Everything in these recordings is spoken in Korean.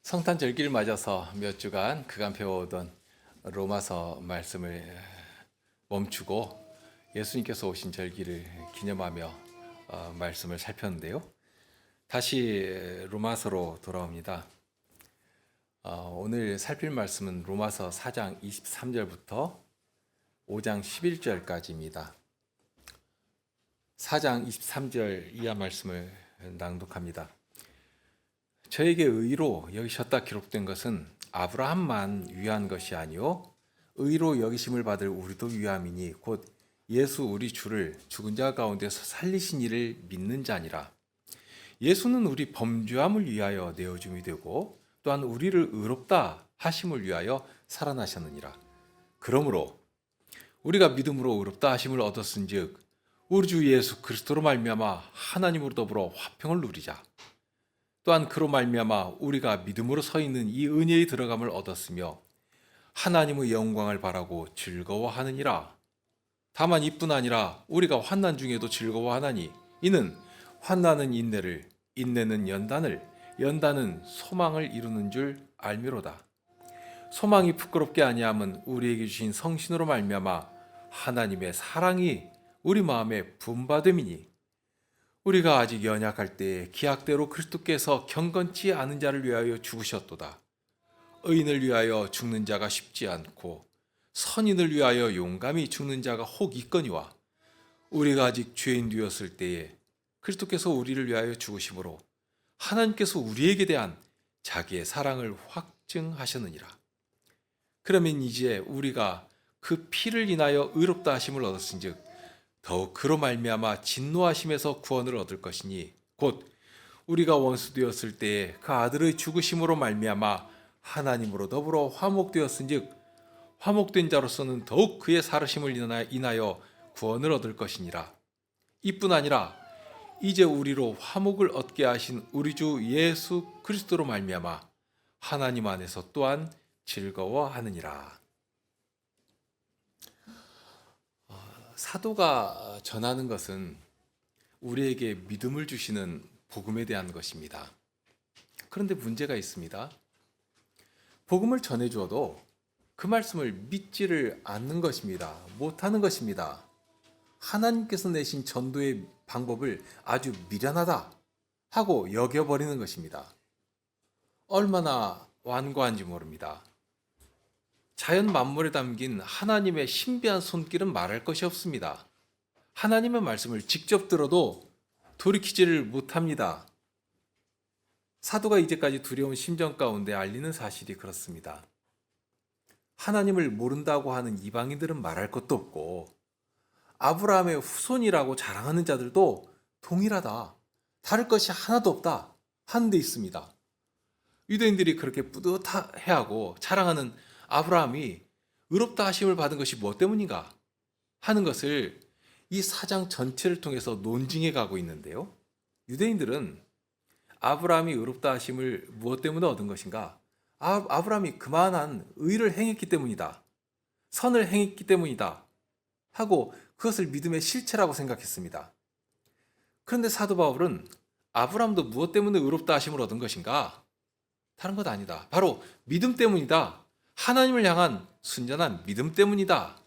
성탄 절기를 맞아서 몇 주간 그간 배워오던 로마서 말씀을 멈추고 예수님께서 오신 절기를 기념하며 말씀을 살폈는데요. 다시 로마서로 돌아옵니다. 오늘 살필 말씀은 로마서 4장 23절부터 5장 11절까지입니다. 4장 23절 이하 말씀을 낭독합니다. 저에게 의로 여기셨다 기록된 것은 아브라함만 위한 것이 아니요 의로 여기심을 받을 우리도 위함이니 곧 예수 우리 주를 죽은 자 가운데서 살리신 이를 믿는 자니라. 예수는 우리 범죄함을 위하여 내어줌이 되고 또한 우리를 의롭다 하심을 위하여 살아나셨느니라. 그러므로 우리가 믿음으로 의롭다 하심을 얻었은즉 우리 주 예수 그리스도로 말미암아 하나님으로 더불어 화평을 누리자. 또한 그로 말미암아 우리가 믿음으로 서 있는 이 은혜의 들어감을 얻었으며 하나님의 영광을 바라고 즐거워하느니라. 다만 이뿐 아니라 우리가 환난 중에도 즐거워하나니 이는 환난은 인내를, 인내는 연단을, 연단은 소망을 이루는 줄 알미로다. 소망이 부끄럽게 아니함은 우리에게 주신 성신으로 말미암아 하나님의 사랑이 우리 마음에 분바됨이니 우리가 아직 연약할 때에 기약대로 그리스도께서 경건치 않은 자를 위하여 죽으셨도다. 의인을 위하여 죽는 자가 쉽지 않고 선인을 위하여 용감히 죽는 자가 혹 있거니와 우리가 아직 죄인 되었을 때에 그리스도께서 우리를 위하여 죽으심으로 하나님께서 우리에게 대한 자기의 사랑을 확증하셨느니라. 그러면 이제 우리가 그 피를 인하여 의롭다 하심을 얻었은즉 더욱 그로 말미암아 진노하심에서 구원을 얻을 것이니 곧 우리가 원수 되었을 때에 그 아들의 죽으심으로 말미암아 하나님으로 더불어 화목되었은즉 화목된 자로서는 더욱 그의 살으심을 인하여 구원을 얻을 것이니라. 이뿐 아니라 이제 우리로 화목을 얻게 하신 우리 주 예수 그리스도로 말미암아 하나님 안에서 또한 즐거워하느니라. 사도가 전하는 것은 우리에게 믿음을 주시는 복음에 대한 것입니다. 그런데 문제가 있습니다. 복음을 전해주어도 그 말씀을 믿지를 않는 것입니다. 못하는 것입니다. 하나님께서 내신 전도의 방법을 아주 미련하다 하고 여겨버리는 것입니다. 얼마나 완고한지 모릅니다. 자연 만물에 담긴 하나님의 신비한 손길은 말할 것이 없습니다. 하나님의 말씀을 직접 들어도 돌이키지를 못합니다. 사도가 이제까지 두려운 심정 가운데 알리는 사실이 그렇습니다. 하나님을 모른다고 하는 이방인들은 말할 것도 없고 아브라함의 후손이라고 자랑하는 자들도 동일하다, 다를 것이 하나도 없다 하는 데 있습니다. 유대인들이 그렇게 뿌듯해하고 자랑하는 아브라함이 의롭다 하심을 받은 것이 무엇 때문인가 하는 것을 이 사장 전체를 통해서 논증해 가고 있는데요. 유대인들은 아브라함이 의롭다 하심을 무엇 때문에 얻은 것인가? 아브라함이 그만한 의를 행했기 때문이다. 선을 행했기 때문이다. 하고 그것을 믿음의 실체라고 생각했습니다. 그런데 사도 바울은 아브라함도 무엇 때문에 의롭다 하심을 얻은 것인가? 다른 것 아니다. 바로 믿음 때문이다. 하나님을 향한 순전한 믿음 때문이다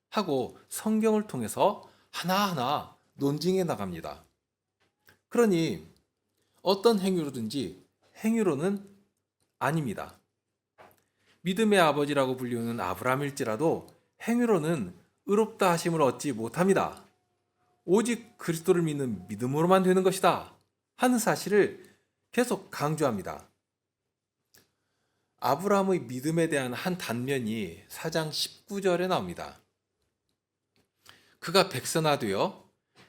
하고 성경을 통해서 하나하나 논증해 나갑니다. 그러니 어떤 행위로든지 행위로는 아닙니다. 믿음의 아버지라고 불리우는 아브라함일지라도 행위로는 의롭다 하심을 얻지 못합니다. 오직 그리스도를 믿는 믿음으로만 되는 것이다 하는 사실을 계속 강조합니다. 아브라함의 믿음에 대한 한 단면이 4장 19절에 나옵니다. 그가 백선하되어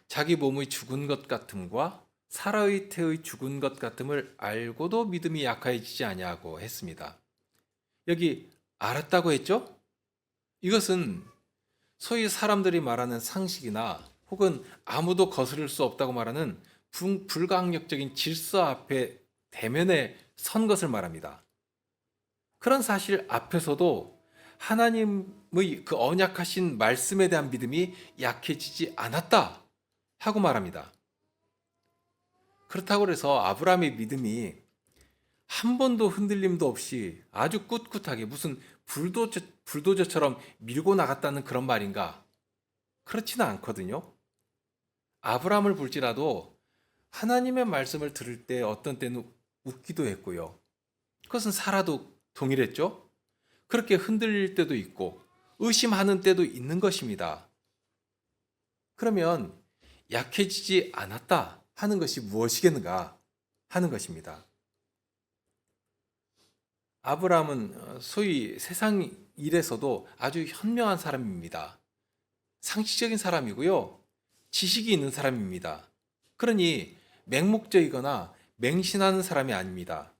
자기 몸의 죽은 것 같음과 사라의 태의 죽은 것 같음을 알고도 믿음이 약해지지 아니하고 했습니다. 여기 알았다고 했죠? 이것은 소위 사람들이 말하는 상식이나 혹은 아무도 거스를 수 없다고 말하는 불가항력적인 질서 앞에 대면에 선 것을 말합니다. 그런 사실 앞에서도 하나님의 그 언약하신 말씀에 대한 믿음이 약해지지 않았다 하고 말합니다. 그렇다고 해서 아브라함의 믿음이 한 번도 흔들림도 없이 아주 꿋꿋하게 무슨 불도저처럼 밀고 나갔다는 그런 말인가? 그렇지는 않거든요. 아브라함을 볼지라도 하나님의 말씀을 들을 때 어떤 때는 웃기도 했고요. 그것은 사라도 동일했죠. 그렇게 흔들릴 때도 있고 의심하는 때도 있는 것입니다. 그러면 약해지지 않았다 하는 것이 무엇이겠는가 하는 것입니다. 아브라함은 소위 세상 일에서도 아주 현명한 사람입니다. 상식적인 사람이고요. 지식이 있는 사람입니다. 그러니 맹목적이거나 맹신하는 사람이 아닙니다.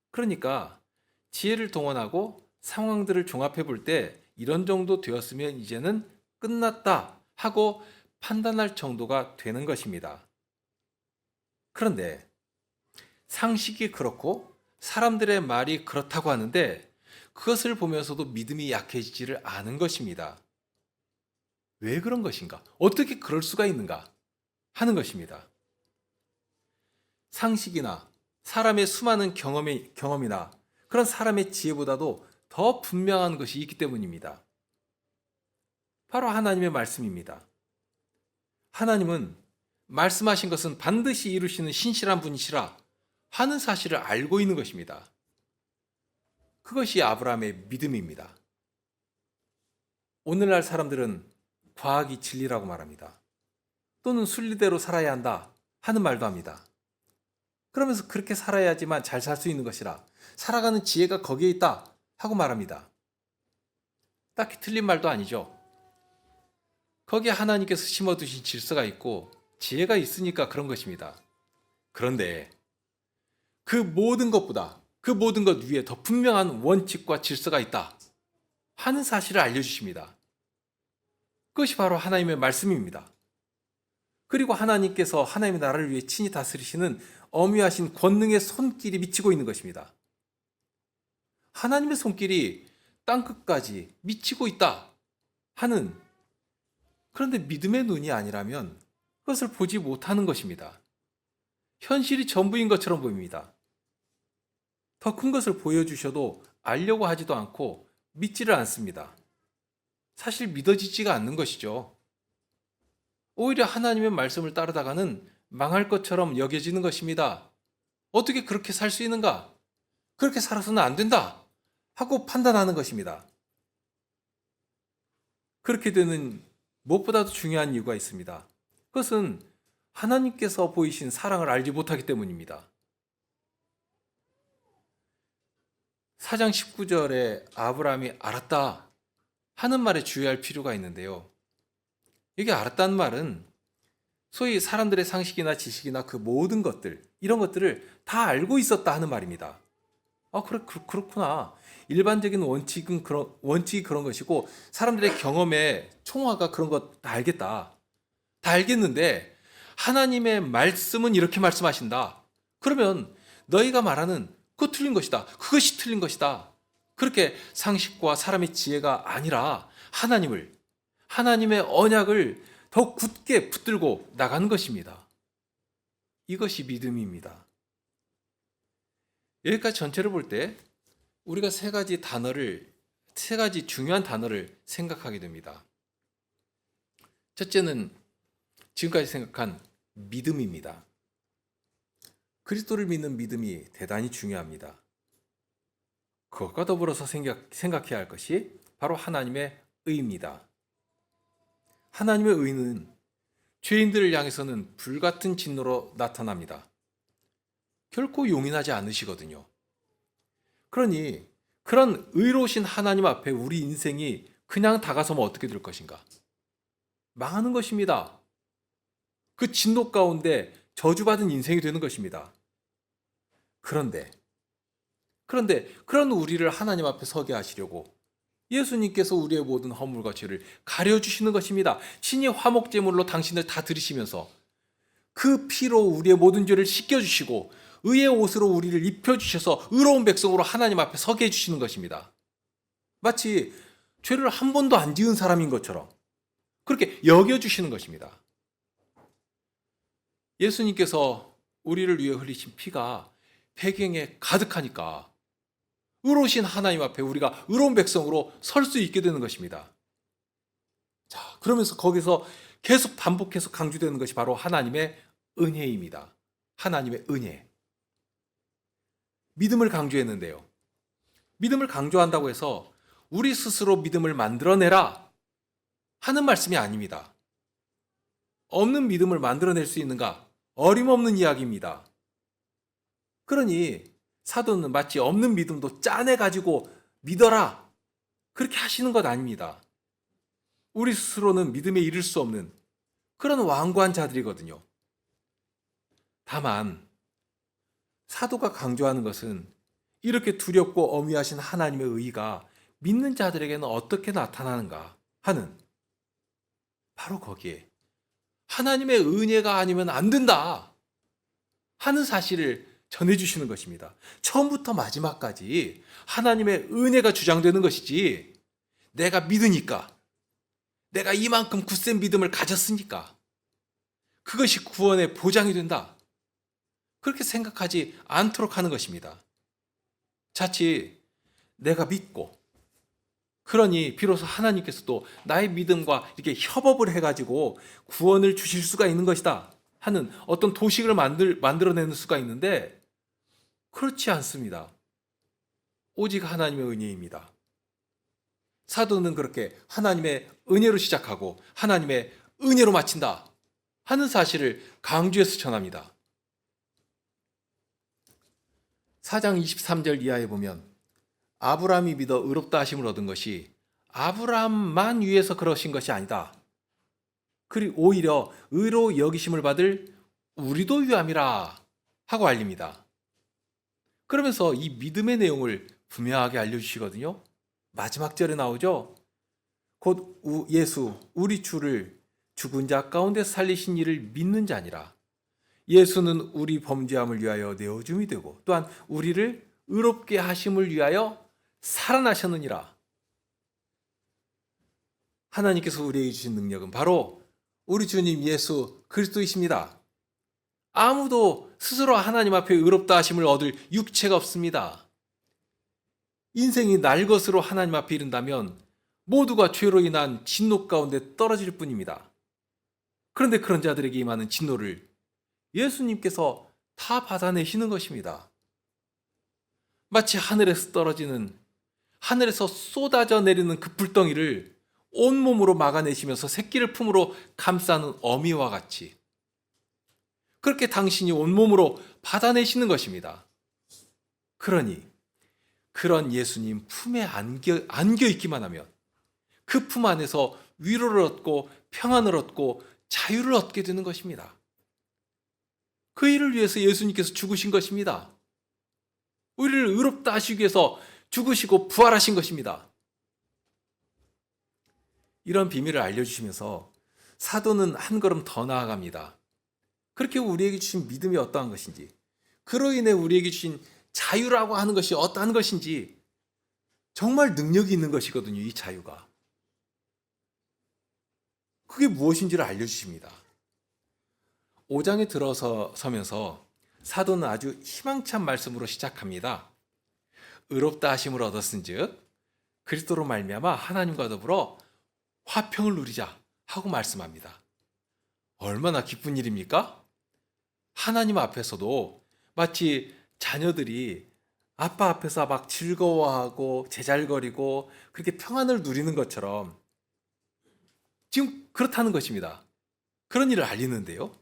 그러니까 지혜를 동원하고 상황들을 종합해 볼 때 이런 정도 되었으면 이제는 끝났다 하고 판단할 정도가 되는 것입니다. 그런데 상식이 그렇고 사람들의 말이 그렇다고 하는데 그것을 보면서도 믿음이 약해지지를 않은 것입니다. 왜 그런 것인가? 어떻게 그럴 수가 있는가? 하는 것입니다. 상식이나 사람의 수많은 경험이나 그런 사람의 지혜보다도 더 분명한 것이 있기 때문입니다. 바로 하나님의 말씀입니다. 하나님은 말씀하신 것은 반드시 이루시는 신실한 분이시라 하는 사실을 알고 있는 것입니다. 그것이 아브라함의 믿음입니다. 오늘날 사람들은 과학이 진리라고 말합니다. 또는 순리대로 살아야 한다 하는 말도 합니다. 그러면서 그렇게 살아야지만 잘 살 수 있는 것이라 살아가는 지혜가 거기에 있다 하고 말합니다. 딱히 틀린 말도 아니죠. 거기에 하나님께서 심어두신 질서가 있고 지혜가 있으니까 그런 것입니다. 그런데 그 모든 것보다 그 모든 것 위에 더 분명한 원칙과 질서가 있다 하는 사실을 알려주십니다. 그것이 바로 하나님의 말씀입니다. 그리고 하나님께서 하나님의 나라를 위해 친히 다스리시는 어미하신 권능의 손길이 미치고 있는 것입니다. 하나님의 손길이 땅끝까지 미치고 있다 하는, 그런데 믿음의 눈이 아니라면 그것을 보지 못하는 것입니다. 현실이 전부인 것처럼 보입니다. 더 큰 것을 보여주셔도 알려고 하지도 않고 믿지를 않습니다. 사실 믿어지지가 않는 것이죠. 오히려 하나님의 말씀을 따르다가는 망할 것처럼 여겨지는 것입니다. 어떻게 그렇게 살 수 있는가? 그렇게 살아서는 안 된다 하고 판단하는 것입니다. 그렇게 되는 무엇보다도 중요한 이유가 있습니다. 그것은 하나님께서 보이신 사랑을 알지 못하기 때문입니다. 4장 19절에 아브라함이 알았다 하는 말에 주의할 필요가 있는데요. 이게 알았다는 말은 소위 사람들의 상식이나 지식이나 그 모든 것들, 이런 것들을 다 알고 있었다 하는 말입니다. 그렇구나. 일반적인 원칙이 그런 것이고 사람들의 경험의 총화가 그런 것 다 알겠다. 다 알겠는데 하나님의 말씀은 이렇게 말씀하신다. 그러면 너희가 말하는 그거 틀린 것이다. 그것이 틀린 것이다. 그렇게 상식과 사람의 지혜가 아니라 하나님의 언약을 더 굳게 붙들고 나가는 것입니다. 이것이 믿음입니다. 여기까지 전체를 볼 때 우리가 세 가지 중요한 단어를 생각하게 됩니다. 첫째는 지금까지 생각한 믿음입니다. 그리스도를 믿는 믿음이 대단히 중요합니다. 그것과 더불어서 생각해야 할 것이 바로 하나님의 의입니다. 하나님의 의는 죄인들을 향해서는 불같은 진노로 나타납니다. 결코 용인하지 않으시거든요. 그러니 그런 의로우신 하나님 앞에 우리 인생이 그냥 다가서면 어떻게 될 것인가? 망하는 것입니다. 그 진노 가운데 저주받은 인생이 되는 것입니다. 그런데 그런 우리를 하나님 앞에 서게 하시려고 예수님께서 우리의 모든 허물과 죄를 가려주시는 것입니다. 신이 화목제물로 당신을 다 들이시면서 그 피로 우리의 모든 죄를 씻겨주시고 의의 옷으로 우리를 입혀주셔서 의로운 백성으로 하나님 앞에 서게 해주시는 것입니다. 마치 죄를 한 번도 안 지은 사람인 것처럼 그렇게 여겨주시는 것입니다. 예수님께서 우리를 위해 흘리신 피가 배경에 가득하니까 의로우신 하나님 앞에 우리가 의로운 백성으로 설 수 있게 되는 것입니다. 자, 그러면서 거기서 계속 반복해서 강조되는 것이 바로 하나님의 은혜입니다. 하나님의 은혜. 믿음을 강조했는데요. 믿음을 강조한다고 해서 우리 스스로 믿음을 만들어내라 하는 말씀이 아닙니다. 없는 믿음을 만들어낼 수 있는가? 어림없는 이야기입니다. 그러니 사도는 마치 없는 믿음도 짜내가지고 믿어라 그렇게 하시는 것 아닙니다. 우리 스스로는 믿음에 이를 수 없는 그런 완고한 자들이거든요. 다만 사도가 강조하는 것은 이렇게 두렵고 엄위하신 하나님의 의의가 믿는 자들에게는 어떻게 나타나는가 하는, 바로 거기에 하나님의 은혜가 아니면 안 된다 하는 사실을 전해주시는 것입니다. 처음부터 마지막까지 하나님의 은혜가 주장되는 것이지, 내가 믿으니까, 내가 이만큼 굳센 믿음을 가졌으니까 그것이 구원의 보장이 된다, 그렇게 생각하지 않도록 하는 것입니다. 자칫 내가 믿고, 그러니 비로소 하나님께서도 나의 믿음과 이렇게 협업을 해가지고 구원을 주실 수가 있는 것이다 하는 어떤 도식을 만들어내는 수가 있는데, 그렇지 않습니다. 오직 하나님의 은혜입니다. 사도는 그렇게 하나님의 은혜로 시작하고 하나님의 은혜로 마친다 하는 사실을 강조해서 전합니다. 4장 23절 이하에 보면 아브라함이 믿어 의롭다 하심을 얻은 것이 아브라함만 위해서 그러신 것이 아니다. 그리고 오히려 의로 여기심을 받을 우리도 위함이라 하고 알립니다. 그러면서 이 믿음의 내용을 분명하게 알려주시거든요. 마지막 절에 나오죠. 곧 예수 우리 주를 죽은 자 가운데서 살리신 이를 믿는 자니라. 예수는 우리 범죄함을 위하여 내어줌이 되고 또한 우리를 의롭게 하심을 위하여 살아나셨느니라. 하나님께서 우리에게 주신 능력은 바로 우리 주님 예수 그리스도이십니다. 아무도 스스로 하나님 앞에 의롭다 하심을 얻을 육체가 없습니다. 인생이 날 것으로 하나님 앞에 이른다면 모두가 죄로 인한 진노 가운데 떨어질 뿐입니다. 그런데 그런 자들에게 임하는 진노를 예수님께서 다 받아내시는 것입니다. 마치 하늘에서 쏟아져 내리는 그 불덩이를 온몸으로 막아내시면서 새끼를 품으로 감싸는 어미와 같이 그렇게 당신이 온몸으로 받아내시는 것입니다. 그러니 그런 예수님 품에 안겨 있기만 하면 그 품 안에서 위로를 얻고 평안을 얻고 자유를 얻게 되는 것입니다. 그 일을 위해서 예수님께서 죽으신 것입니다. 우리를 의롭다 하시기 위해서 죽으시고 부활하신 것입니다. 이런 비밀을 알려주시면서 사도는 한 걸음 더 나아갑니다. 그렇게 우리에게 주신 믿음이 어떠한 것인지, 그로 인해 우리에게 주신 자유라고 하는 것이 어떠한 것인지, 정말 능력이 있는 것이거든요, 이 자유가. 그게 무엇인지를 알려주십니다. 5장에 들어서면서 사도는 아주 희망찬 말씀으로 시작합니다. 의롭다 하심을 얻었은즉 그리스도로 말미암아 하나님과 더불어 화평을 누리자 하고 말씀합니다. 얼마나 기쁜 일입니까? 하나님 앞에서도 마치 자녀들이 아빠 앞에서 막 즐거워하고 제잘거리고 그렇게 평안을 누리는 것처럼 지금 그렇다는 것입니다. 그런 일을 알리는데요.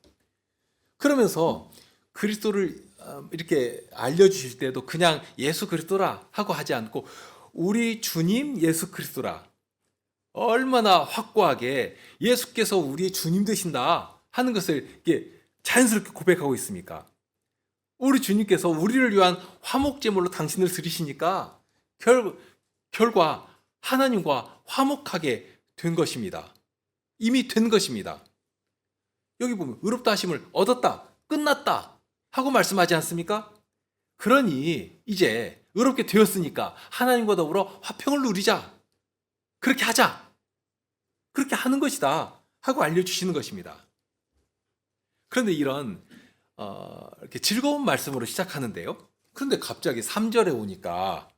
그러면서 그리스도를 이렇게 알려주실 때도 그냥 예수 그리스도라 하고 하지 않고 우리 주님 예수 그리스도라, 얼마나 확고하게 예수께서 우리의 주님 되신다 하는 것을 이렇게 자연스럽게 고백하고 있습니까? 우리 주님께서 우리를 위한 화목제물로 당신을 드리시니까 결과 하나님과 화목하게 된 것입니다. 이미 된 것입니다. 여기 보면 의롭다 하심을 얻었다, 끝났다 하고 말씀하지 않습니까? 그러니 이제 의롭게 되었으니까 하나님과 더불어 화평을 누리자, 그렇게 하자, 그렇게 하는 것이다 하고 알려주시는 것입니다. 그런데 이런 이렇게 즐거운 말씀으로 시작하는데요, 그런데 갑자기 3절에 오니까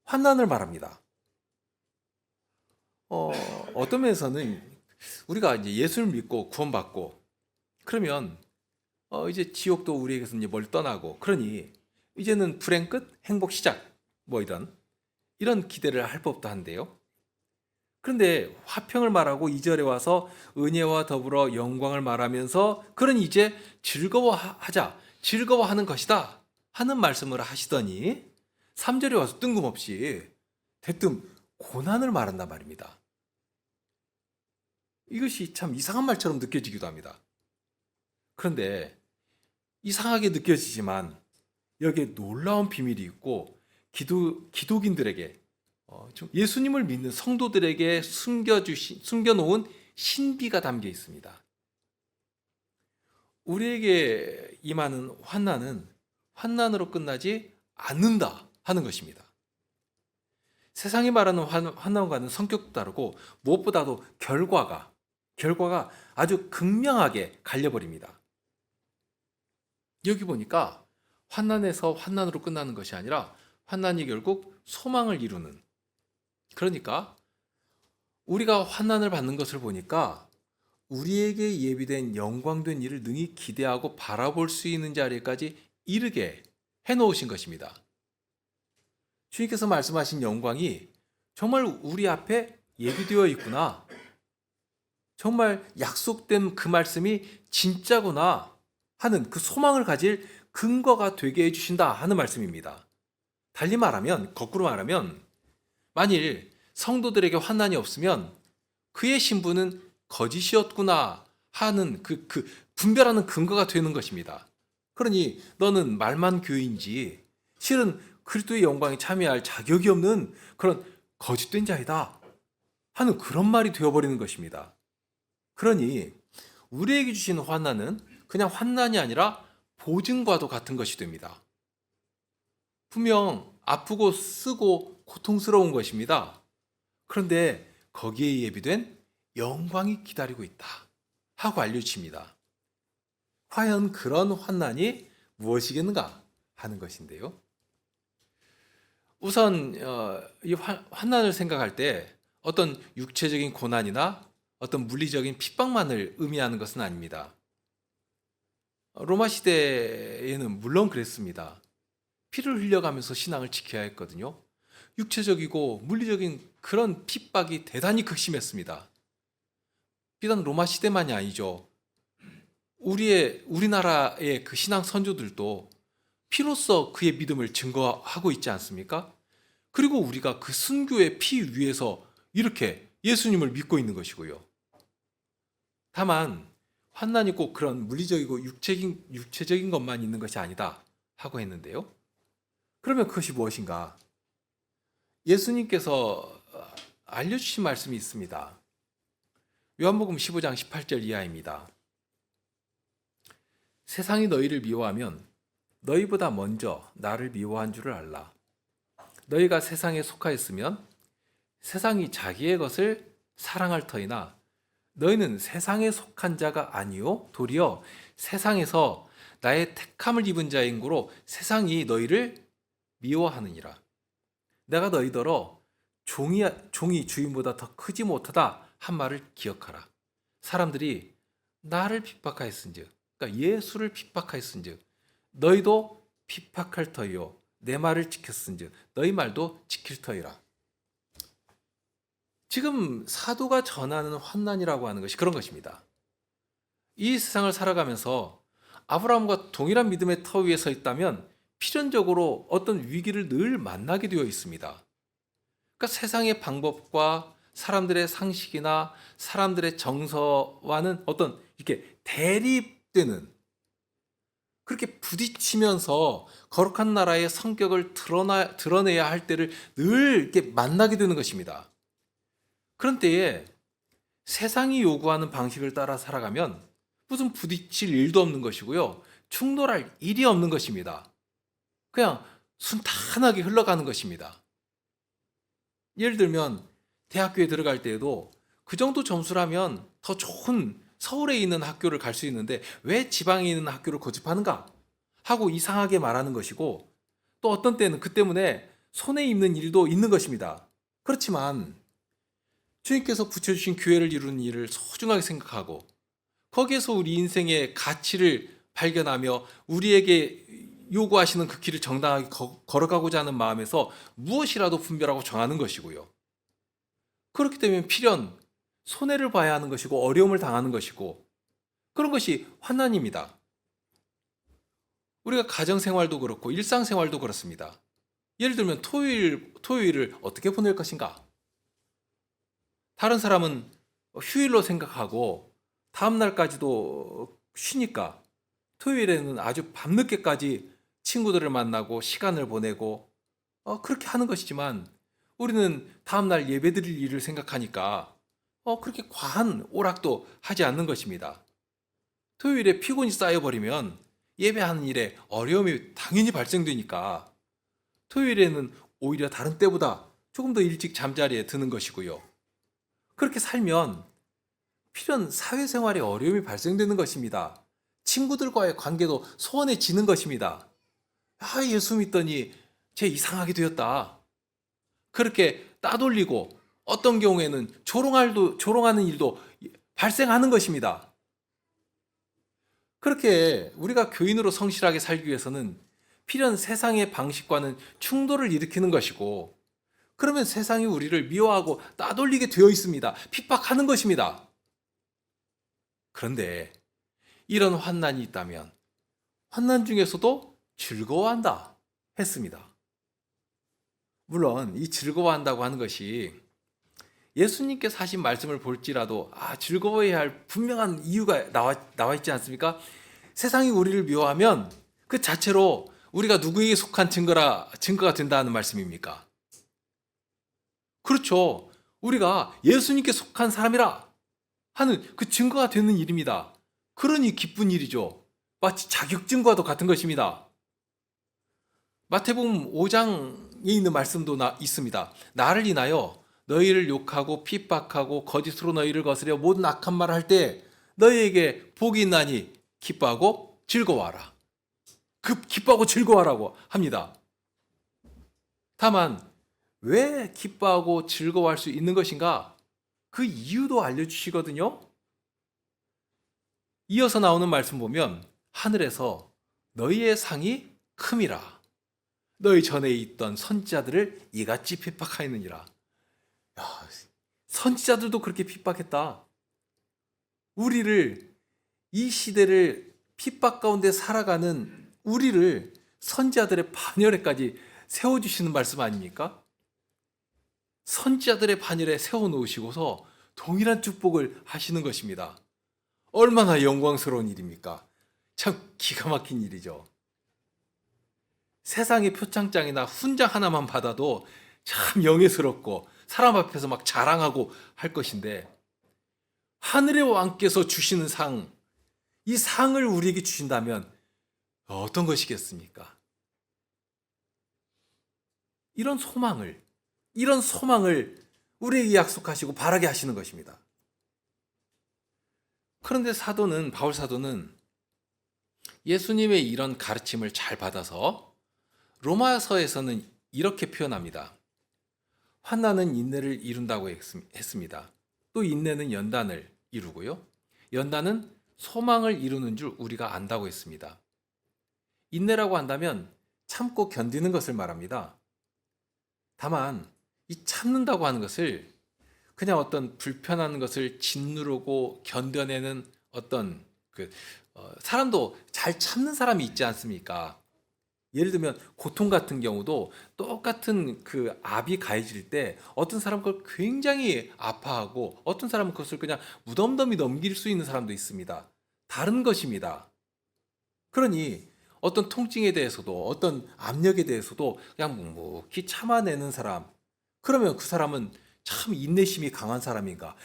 환난을 말합니다. 어떤 면에서는 우리가 이제 예수를 믿고 구원받고 그러면 이제 지옥도 우리에게서 이제 멀리 떠나고 그러니 이제는 불행 끝, 행복 시작 뭐 이런 기대를 할 법도 한데요. 그런데 화평을 말하고 2절에 와서 은혜와 더불어 영광을 말하면서 그러니 이제 즐거워하자, 즐거워하는 것이다 하는 말씀을 하시더니 3절에 와서 뜬금없이 대뜸 고난을 말한단 말입니다. 이것이 참 이상한 말처럼 느껴지기도 합니다. 그런데 이상하게 느껴지지만 여기에 놀라운 비밀이 있고 기독인들에게 예수님을 믿는 성도들에게 숨겨놓은 신비가 담겨 있습니다. 우리에게 임하는 환난은 환난으로 끝나지 않는다 하는 것입니다. 세상이 말하는 환난과는 성격도 다르고 무엇보다도 결과가 아주 극명하게 갈려버립니다. 여기 보니까 환난에서 환난으로 끝나는 것이 아니라 환난이 결국 소망을 이루는, 그러니까 우리가 환난을 받는 것을 보니까 우리에게 예비된 영광된 일을 능히 기대하고 바라볼 수 있는 자리까지 이르게 해놓으신 것입니다. 주님께서 말씀하신 영광이 정말 우리 앞에 예비되어 있구나, 정말 약속된 그 말씀이 진짜구나 하는 그 소망을 가질 근거가 되게 해주신다 하는 말씀입니다. 달리 말하면, 거꾸로 말하면, 만일 성도들에게 환난이 없으면 그의 신부는 거짓이었구나 하는 그 분별하는 근거가 되는 것입니다. 그러니 너는 말만 교인지 실은 그리스도의 영광에 참여할 자격이 없는 그런 거짓된 자이다 하는 그런 말이 되어버리는 것입니다. 그러니 우리에게 주신 환난은 그냥 환난이 아니라 보증과도 같은 것이 됩니다. 분명 아프고 쓰고 고통스러운 것입니다. 그런데 거기에 예비된 영광이 기다리고 있다 하고 알려주십니다. 과연 그런 환난이 무엇이겠는가 하는 것인데요. 우선 이 환난을 생각할 때 어떤 육체적인 고난이나 어떤 물리적인 핍박만을 의미하는 것은 아닙니다. 로마 시대에는 물론 그랬습니다. 피를 흘려가면서 신앙을 지켜야 했거든요. 육체적이고 물리적인 그런 핍박이 대단히 극심했습니다. 비단 로마 시대만이 아니죠. 우리나라의 그 신앙 선조들도 피로써 그의 믿음을 증거하고 있지 않습니까? 그리고 우리가 그 순교의 피 위에서 이렇게 예수님을 믿고 있는 것이고요. 다만 환난이 꼭 그런 물리적이고 육체적인 것만 있는 것이 아니다 하고 했는데요. 그러면 그것이 무엇인가? 예수님께서 알려주신 말씀이 있습니다. 요한복음 15장 18절 이하입니다. 세상이 너희를 미워하면 너희보다 먼저 나를 미워한 줄을 알라. 너희가 세상에 속하였으면 세상이 자기의 것을 사랑할 터이나 너희는 세상에 속한 자가 아니요 도리어 세상에서 나의 택함을 입은 자인 고로 세상이 너희를 미워하느니라. 내가 너희더러 종이 주인보다 더 크지 못하다 한 말을 기억하라. 사람들이 나를 핍박하였은즉, 그러니까 예수를 핍박하였은즉 너희도 핍박할 터이요 내 말을 지켰은즉 너희 말도 지킬 터이라. 지금 사도가 전하는 환난이라고 하는 것이 그런 것입니다. 이 세상을 살아가면서 아브라함과 동일한 믿음의 터 위에 서 있다면 필연적으로 어떤 위기를 늘 만나게 되어 있습니다. 그러니까 세상의 방법과 사람들의 상식이나 사람들의 정서와는 어떤 이렇게 대립되는, 그렇게 부딪히면서 거룩한 나라의 성격을 드러내야 할 때를 늘 이렇게 만나게 되는 것입니다. 그런 때에 세상이 요구하는 방식을 따라 살아가면 무슨 부딪힐 일도 없는 것이고요. 충돌할 일이 없는 것입니다. 그냥 순탄하게 흘러가는 것입니다. 예를 들면 대학교에 들어갈 때에도 그 정도 점수라면 더 좋은 서울에 있는 학교를 갈 수 있는데 왜 지방에 있는 학교를 고집하는가 하고 이상하게 말하는 것이고, 또 어떤 때는 그 때문에 손해 입는 일도 있는 것입니다. 그렇지만 주님께서 붙여주신 교회를 이루는 일을 소중하게 생각하고 거기에서 우리 인생의 가치를 발견하며 우리에게 요구하시는 그 길을 정당하게 걸어가고자 하는 마음에서 무엇이라도 분별하고 정하는 것이고요. 그렇기 때문에 필연 손해를 봐야 하는 것이고 어려움을 당하는 것이고 그런 것이 환난입니다. 우리가 가정생활도 그렇고 일상생활도 그렇습니다. 예를 들면 토요일을 어떻게 보낼 것인가? 다른 사람은 휴일로 생각하고 다음 날까지도 쉬니까 토요일에는 아주 밤늦게까지 친구들을 만나고 시간을 보내고 그렇게 하는 것이지만 우리는 다음 날 예배드릴 일을 생각하니까 그렇게 과한 오락도 하지 않는 것입니다. 토요일에 피곤이 쌓여버리면 예배하는 일에 어려움이 당연히 발생되니까 토요일에는 오히려 다른 때보다 조금 더 일찍 잠자리에 드는 것이고요. 그렇게 살면 필연 사회생활에 어려움이 발생되는 것입니다. 친구들과의 관계도 소원해지는 것입니다. 예수 믿더니 쟤 이상하게 되었다. 그렇게 따돌리고 어떤 경우에는 조롱하는 일도 발생하는 것입니다. 그렇게 우리가 교인으로 성실하게 살기 위해서는 필연 세상의 방식과는 충돌을 일으키는 것이고 그러면 세상이 우리를 미워하고 따돌리게 되어 있습니다. 핍박하는 것입니다. 그런데 이런 환난이 있다면 환난 중에서도 즐거워한다 했습니다. 물론 이 즐거워한다고 하는 것이 예수님께서 하신 말씀을 볼지라도 즐거워해야 할 분명한 이유가 나와 있지 않습니까? 세상이 우리를 미워하면 그 자체로 우리가 누구에게 속한 증거가 된다는 말씀입니까? 그렇죠. 우리가 예수님께 속한 사람이라 하는 그 증거가 되는 일입니다. 그러니 기쁜 일이죠. 마치 자격증과도 같은 것입니다. 마태복음 5장에 있는 말씀도 있습니다. 나를 인하여 너희를 욕하고 핍박하고 거짓으로 너희를 거스려 모든 악한 말을 할 때 너희에게 복이 있나니 기뻐하고 즐거워하라. 기뻐하고 즐거워하라고 합니다. 다만 왜 기뻐하고 즐거워할 수 있는 것인가? 그 이유도 알려주시거든요. 이어서 나오는 말씀 보면 하늘에서 너희의 상이 큼이라. 너희 전에 있던 선지자들을 이같이 핍박하였느니라. 선지자들도 그렇게 핍박했다. 우리를 이 시대를 핍박 가운데 살아가는 우리를 선지자들의 반열에까지 세워주시는 말씀 아닙니까? 선지자들의 반열에 세워놓으시고서 동일한 축복을 하시는 것입니다. 얼마나 영광스러운 일입니까? 참 기가 막힌 일이죠. 세상의 표창장이나 훈장 하나만 받아도 참 영예스럽고 사람 앞에서 막 자랑하고 할 것인데 하늘의 왕께서 주시는 상, 이 상을 우리에게 주신다면 어떤 것이겠습니까? 이런 소망을 우리에게 약속하시고 바라게 하시는 것입니다. 그런데 바울 사도는 예수님의 이런 가르침을 잘 받아서 로마서에서는 이렇게 표현합니다. 환난은 인내를 이룬다고 했습니다. 또 인내는 연단을 이루고요. 연단은 소망을 이루는 줄 우리가 안다고 했습니다. 인내라고 한다면 참고 견디는 것을 말합니다. 다만 이 참는다고 하는 것을 그냥 어떤 불편한 것을 짓누르고 견뎌내는 어떤 사람도 잘 참는 사람이 있지 않습니까? 예를 들면 고통 같은 경우도 똑같은 압이 가해질 때 어떤 사람은 그걸 굉장히 아파하고 어떤 사람은 그것을 그냥 무덤덤이 넘길 수 있는 사람도 있습니다. 다른 것입니다. 그러니 어떤 통증에 대해서도 어떤 압력에 대해서도 그냥 묵묵히 참아내는 사람, 그러면 그 사람은 참 인내심이 강한 사람인가?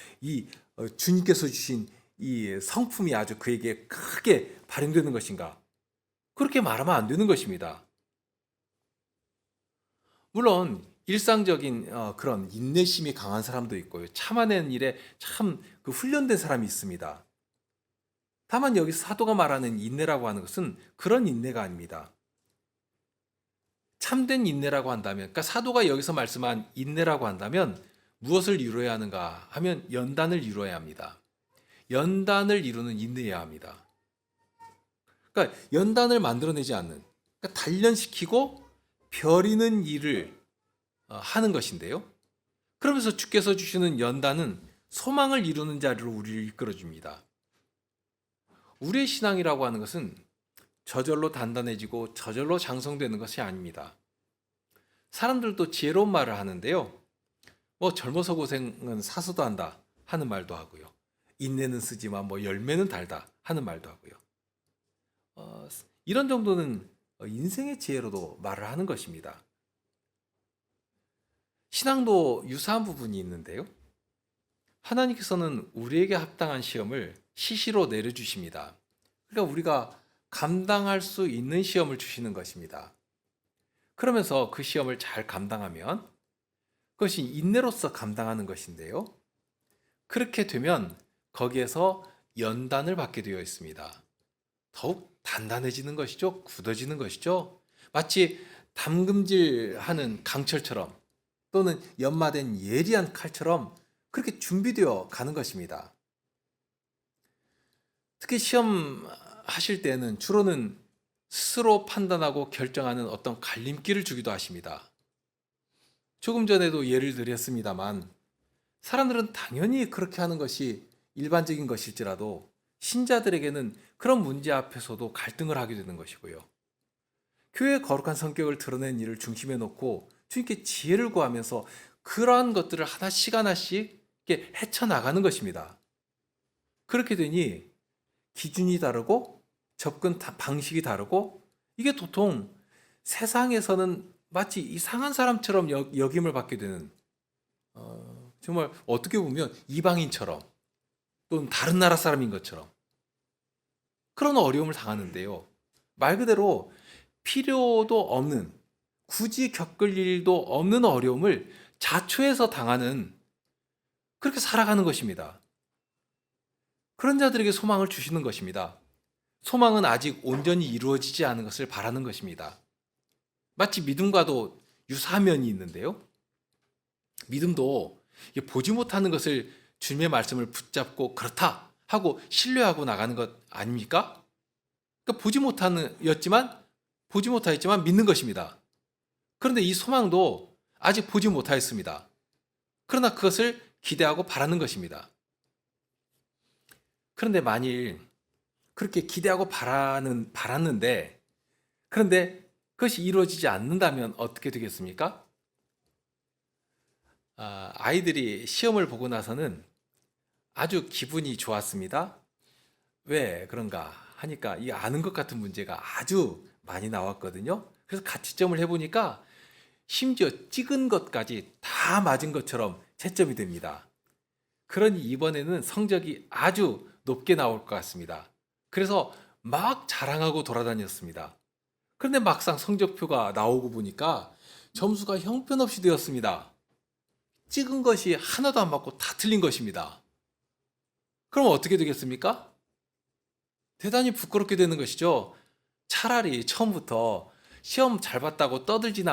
주님께서 주신 이 성품이 아주 그에게 크게 발현되는 것인가? 그렇게 말하면 안 되는 것입니다. 물론 일상적인 그런 인내심이 강한 사람도 있고요. 참아내는 일에 참 훈련된 사람이 있습니다. 다만 여기서 사도가 말하는 인내라고 하는 것은 그런 인내가 아닙니다. 참된 인내라고 한다면, 그러니까 사도가 여기서 말씀한 인내라고 한다면 무엇을 이루어야 하는가 하면 연단을 이루어야 합니다. 연단을 이루는 인내여야 합니다. 그러니까 연단을 만들어내지 않는, 그러니까 단련시키고 벼리는 일을 하는 것인데요. 그러면서 주께서 주시는 연단은 소망을 이루는 자리로 우리를 이끌어줍니다. 우리의 신앙이라고 하는 것은 저절로 단단해지고 저절로 장성되는 것이 아닙니다. 사람들도 지혜로운 말을 하는데요. 뭐 젊어서 고생은 사서도 한다 하는 말도 하고요. 인내는 쓰지만 뭐 열매는 달다 하는 말도 하고요. 이런 정도는 인생의 지혜로도 말을 하는 것입니다. 신앙도 유사한 부분이 있는데요. 하나님께서는 우리에게 합당한 시험을 시시로 내려주십니다. 그러니까 우리가 감당할 수 있는 시험을 주시는 것입니다. 그러면서 그 시험을 잘 감당하면 그것이 인내로서 감당하는 것인데요. 그렇게 되면 거기에서 연단을 받게 되어 있습니다. 더욱 단단해지는 것이죠. 굳어지는 것이죠. 마치 담금질하는 강철처럼 또는 연마된 예리한 칼처럼 그렇게 준비되어 가는 것입니다. 특히 시험 하실 때는 주로는 스스로 판단하고 결정하는 어떤 갈림길을 주기도 하십니다. 조금 전에도 예를 드렸습니다만 사람들은 당연히 그렇게 하는 것이 일반적인 것일지라도 신자들에게는 그런 문제 앞에서도 갈등을 하게 되는 것이고요. 교회의 거룩한 성격을 드러낸 일을 중심에 놓고 주님께 지혜를 구하면서 그러한 것들을 하나씩 이렇게 헤쳐나가는 것입니다. 그렇게 되니 기준이 다르고 접근 방식이 다르고 이게 도통 세상에서는 마치 이상한 사람처럼 여김을 받게 되는 정말 어떻게 보면 이방인처럼 또는 다른 나라 사람인 것처럼 그런 어려움을 당하는데요. 말 그대로 필요도 없는 굳이 겪을 일도 없는 어려움을 자초해서 당하는 그렇게 살아가는 것입니다. 그런 자들에게 소망을 주시는 것입니다. 소망은 아직 온전히 이루어지지 않은 것을 바라는 것입니다. 마치 믿음과도 유사한 면이 있는데요. 믿음도 보지 못하는 것을 주님의 말씀을 붙잡고 그렇다 하고 신뢰하고 나가는 것 아닙니까? 그러니까 보지 못하였지만 믿는 것입니다. 그런데 이 소망도 아직 보지 못하였습니다. 그러나 그것을 기대하고 바라는 것입니다. 그런데 만일 그렇게 기대하고 바랐는데 그런데 그것이 이루어지지 않는다면 어떻게 되겠습니까? 아이들이 시험을 보고 나서는 아주 기분이 좋았습니다. 왜 그런가 하니까 이 아는 것 같은 문제가 아주 많이 나왔거든요. 그래서 가치점을 해보니까 심지어 찍은 것까지 다 맞은 것처럼 채점이 됩니다. 그러니 이번에는 성적이 아주 높게 나올 것 같습니다. 그래서 막 자랑하고 돌아다녔습니다. 그런데 막상 성적표가 나오고 보니까 점수가 형편없이 되었습니다. 찍은 것이 하나도 안 맞고 다 틀린 것입니다. 그럼 어떻게 되겠습니까? 대단히 부끄럽게 되는 것이죠. 차라리 처음부터 시험 잘 봤다고 떠들지나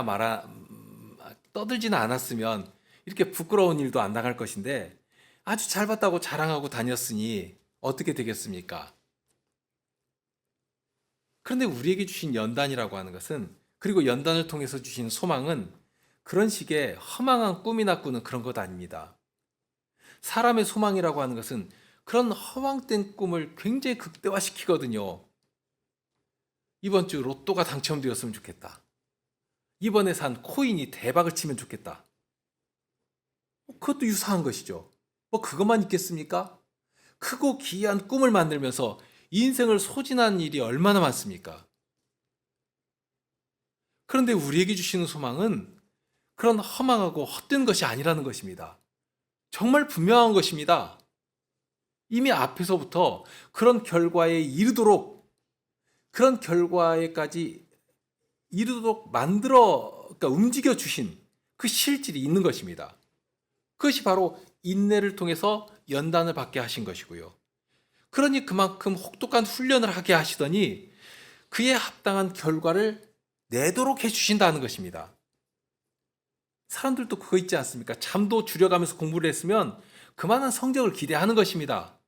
않았으면 이렇게 부끄러운 일도 안 당할 것인데 아주 잘 봤다고 자랑하고 다녔으니 어떻게 되겠습니까? 그런데 우리에게 주신 연단이라고 하는 것은 그리고 연단을 통해서 주신 소망은 그런 식의 허망한 꿈이나 꾸는 그런 것 아닙니다. 사람의 소망이라고 하는 것은 그런 허황된 꿈을 굉장히 극대화시키거든요. 이번 주 로또가 당첨되었으면 좋겠다. 이번에 산 코인이 대박을 치면 좋겠다. 그것도 유사한 것이죠. 그것만 있겠습니까? 크고 기이한 꿈을 만들면서 인생을 소진한 일이 얼마나 많습니까? 그런데 우리에게 주시는 소망은 그런 허망하고 헛된 것이 아니라는 것입니다. 정말 분명한 것입니다. 이미 앞에서부터 그런 결과에 이르도록 그런 결과에까지 이르도록 그러니까 움직여 주신 그 실질이 있는 것입니다. 그것이 바로 인내를 통해서 연단을 받게 하신 것이고요. 그러니 그만큼 혹독한 훈련을 하게 하시더니 그에 합당한 결과를 내도록 해주신다는 것입니다. 사람들도 그거 있지 않습니까? 잠도 줄여가면서 공부를 했으면 그만한 성적을 기대하는 것입니다.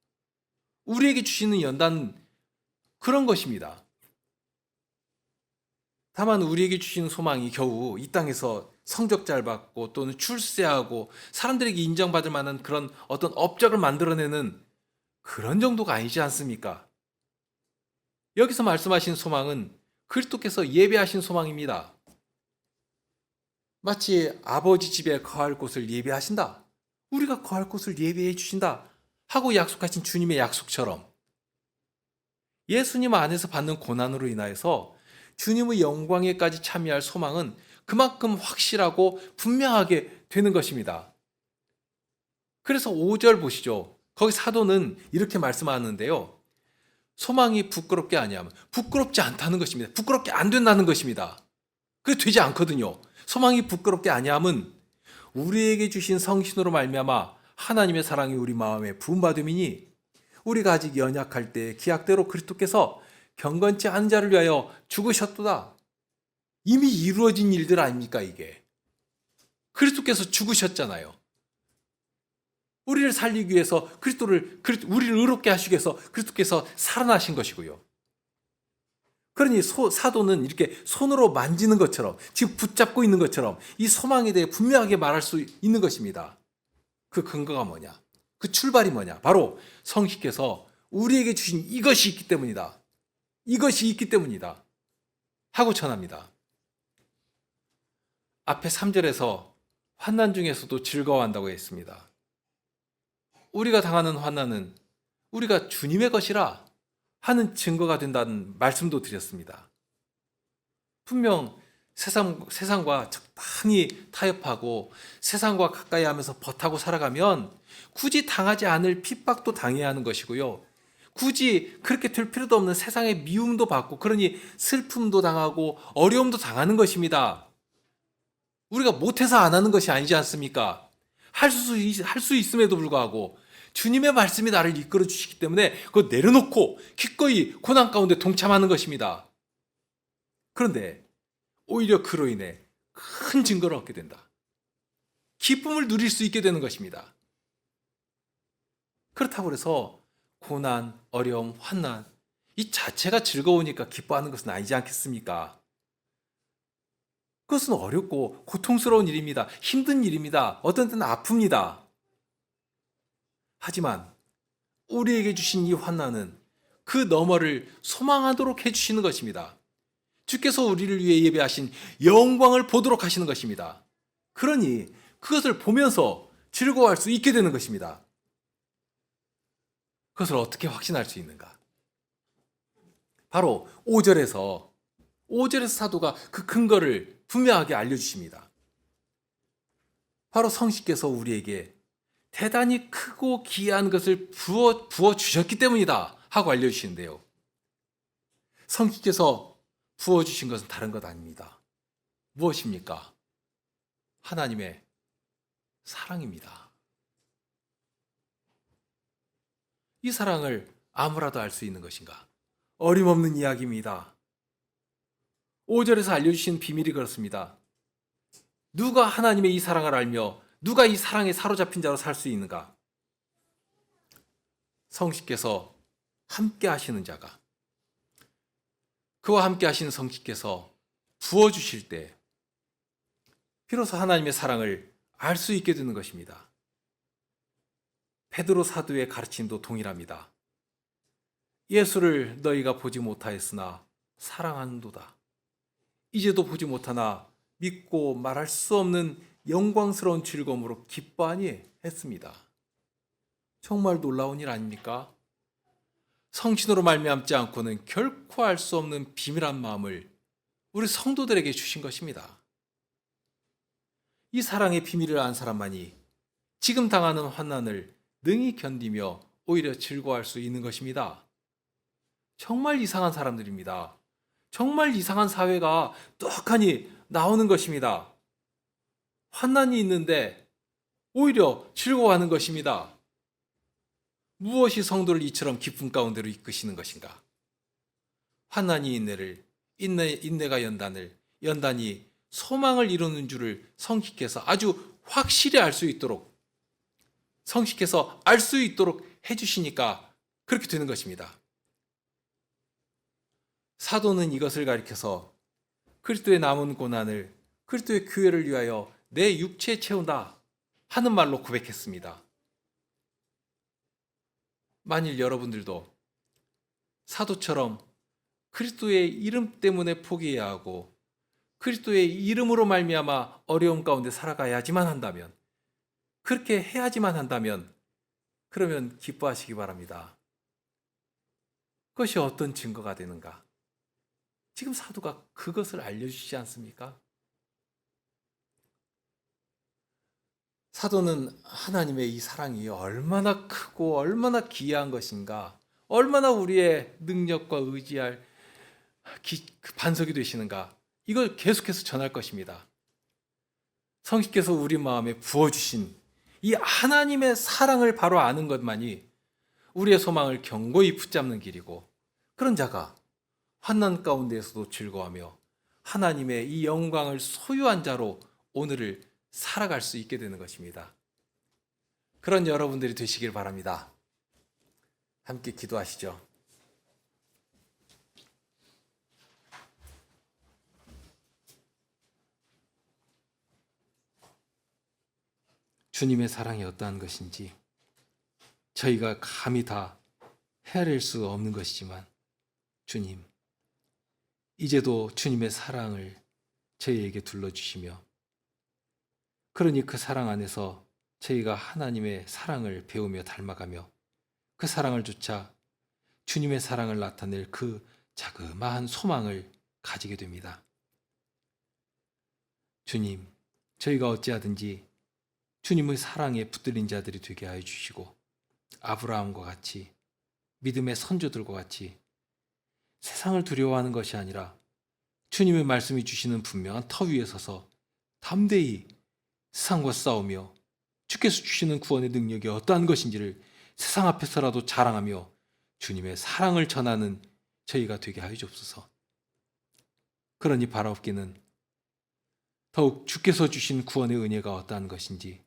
우리에게 주시는 연단은 그런 것입니다. 다만 우리에게 주시는 소망이 겨우 이 땅에서 성적 잘 받고 또는 출세하고 사람들에게 인정받을 만한 그런 어떤 업적을 만들어내는 그런 정도가 아니지 않습니까? 여기서 말씀하신 소망은 그리스도께서 예배하신 소망입니다. 마치 아버지 집에 거할 곳을 예배하신다. 우리가 거할 곳을 예배해 주신다. 하고 약속하신 주님의 약속처럼 예수님 안에서 받는 고난으로 인하여서 주님의 영광에까지 참여할 소망은 그만큼 확실하고 분명하게 되는 것입니다. 그래서 5절 보시죠. 거기 사도는 이렇게 말씀하는데요. 소망이 부끄럽게 아니하면 부끄럽지 않다는 것입니다. 부끄럽게 안 된다는 것입니다. 그게 되지 않거든요. 소망이 부끄럽게 아니함은 우리에게 주신 성신으로 말미암아 하나님의 사랑이 우리 마음에 부음받음이니 우리가 아직 연약할 때 기약대로 그리스도께서 경건치 않은 자를 위하여 죽으셨도다. 이미 이루어진 일들 아닙니까 이게. 그리스도께서 죽으셨잖아요. 우리를 살리기 위해서 우리를 의롭게 하시기 위해서 그리스도께서 살아나신 것이고요. 그러니 사도는 이렇게 손으로 만지는 것처럼 지금 붙잡고 있는 것처럼 이 소망에 대해 분명하게 말할 수 있는 것입니다. 그 근거가 뭐냐? 그 출발이 뭐냐? 바로 성신께서 우리에게 주신 이것이 있기 때문이다. 이것이 있기 때문이다. 하고 전합니다. 앞에 3절에서 환난 중에서도 즐거워한다고 했습니다. 우리가 당하는 환난은 우리가 주님의 것이라 하는 증거가 된다는 말씀도 드렸습니다. 분명 세상과 적당히 타협하고 세상과 가까이 하면서 버타고 살아가면 굳이 당하지 않을 핍박도 당해야 하는 것이고요. 굳이 그렇게 될 필요도 없는 세상의 미움도 받고 그러니 슬픔도 당하고 어려움도 당하는 것입니다. 우리가 못해서 안 하는 것이 아니지 않습니까? 할 수 있음에도 불구하고 주님의 말씀이 나를 이끌어 주시기 때문에 그걸 내려놓고 기꺼이 고난 가운데 동참하는 것입니다. 그런데 오히려 그로 인해 큰 증거를 얻게 된다. 기쁨을 누릴 수 있게 되는 것입니다. 그렇다고 해서 고난, 어려움, 환난 이 자체가 즐거우니까 기뻐하는 것은 아니지 않겠습니까? 그것은 어렵고 고통스러운 일입니다. 힘든 일입니다. 어떤 때는 아픕니다. 하지만 우리에게 주신 이 환난은 그 너머를 소망하도록 해주시는 것입니다. 주께서 우리를 위해 예배하신 영광을 보도록 하시는 것입니다. 그러니 그것을 보면서 즐거워할 수 있게 되는 것입니다. 그것을 어떻게 확신할 수 있는가? 바로 5절에서 사도가 그 근거를 분명하게 알려주십니다. 바로 성신께서 우리에게 대단히 크고 귀한 것을 부어 주셨기 때문이다 하고 알려주시는데요. 성신께서 부어주신 것은 다른 것 아닙니다. 무엇입니까? 하나님의 사랑입니다. 이 사랑을 아무라도 알 수 있는 것인가? 어림없는 이야기입니다. 5절에서 알려주신 비밀이 그렇습니다. 누가 하나님의 이 사랑을 알며 누가 이 사랑에 사로잡힌 자로 살 수 있는가? 성신께서 함께 하시는 자가, 그와 함께 하시는 성신께서 부어주실 때 비로소 하나님의 사랑을 알 수 있게 되는 것입니다. 베드로 사도의 가르침도 동일합니다. 예수를 너희가 보지 못하였으나 사랑하는도다. 이제도 보지 못하나 믿고 말할 수 없는 영광스러운 즐거움으로 기뻐하니 했습니다. 정말 놀라운 일 아닙니까? 성신으로 말미암지 않고는 결코 알 수 없는 비밀한 마음을 우리 성도들에게 주신 것입니다. 이 사랑의 비밀을 안 사람만이 지금 당하는 환난을 능히 견디며 오히려 즐거워할 수 있는 것입니다. 정말 이상한 사람들입니다. 정말 이상한 사회가 떡하니 나오는 것입니다. 환난이 있는데 오히려 즐거워하는 것입니다. 무엇이 성도를 이처럼 기쁨 가운데로 이끄시는 것인가? 환난이 인내가 연단을, 연단이 소망을 이루는 줄을 성식께서 아주 확실히 알 수 있도록, 성식께서 알 수 있도록 해주시니까 그렇게 되는 것입니다. 사도는 이것을 가리켜서 그리스도의 남은 고난을 그리스도의 교회를 위하여 내 육체에 채운다 하는 말로 고백했습니다. 만일 여러분들도 사도처럼 그리스도의 이름 때문에 포기해야 하고 그리스도의 이름으로 말미암아 어려움 가운데 살아가야지만 한다면, 그렇게 해야지만 한다면, 그러면 기뻐하시기 바랍니다. 그것이 어떤 증거가 되는가? 지금 사도가 그것을 알려주시지 않습니까? 사도는 하나님의 이 사랑이 얼마나 크고 얼마나 귀한 것인가, 얼마나 우리의 능력과 의지할 반석이 되시는가, 이걸 계속해서 전할 것입니다. 성식께서 우리 마음에 부어주신 이 하나님의 사랑을 바로 아는 것만이 우리의 소망을 견고히 붙잡는 길이고, 그런 자가 환난 가운데에서도 즐거워하며 하나님의 이 영광을 소유한 자로 오늘을 살아갈 수 있게 되는 것입니다. 그런 여러분들이 되시길 바랍니다. 함께 기도하시죠. 주님의 사랑이 어떠한 것인지 저희가 감히 다 헤아릴 수 없는 것이지만, 주님, 이제도 주님의 사랑을 저희에게 둘러주시며, 그러니 그 사랑 안에서 저희가 하나님의 사랑을 배우며 닮아가며 그 사랑을 쫓아 주님의 사랑을 나타낼 그 자그마한 소망을 가지게 됩니다. 주님, 저희가 어찌하든지 주님의 사랑에 붙들린 자들이 되게 하여 주시고, 아브라함과 같이, 믿음의 선조들과 같이 세상을 두려워하는 것이 아니라 주님의 말씀이 주시는 분명한 터 위에 서서 담대히 세상과 싸우며 주께서 주시는 구원의 능력이 어떠한 것인지를 세상 앞에서라도 자랑하며 주님의 사랑을 전하는 저희가 되게 하여 주옵소서. 그러니 바라옵기는 더욱 주께서 주신 구원의 은혜가 어떠한 것인지,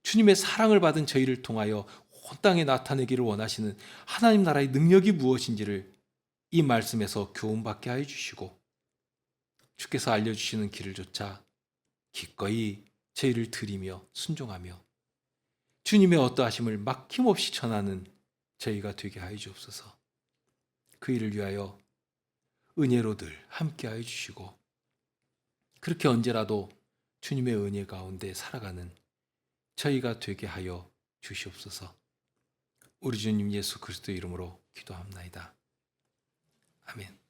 주님의 사랑을 받은 저희를 통하여 온 땅에 나타내기를 원하시는 하나님 나라의 능력이 무엇인지를 이 말씀에서 교훈받게 하여 주시고, 주께서 알려주시는 길을 쫓아 기꺼이 저희를 드리며 순종하며 주님의 어떠하심을 막힘없이 전하는 저희가 되게 하여 주옵소서. 그 일을 위하여 은혜로 늘 함께 하여 주시고, 그렇게 언제라도 주님의 은혜 가운데 살아가는 저희가 되게 하여 주시옵소서. 우리 주님 예수 그리스도 이름으로 기도합나이다. 아멘.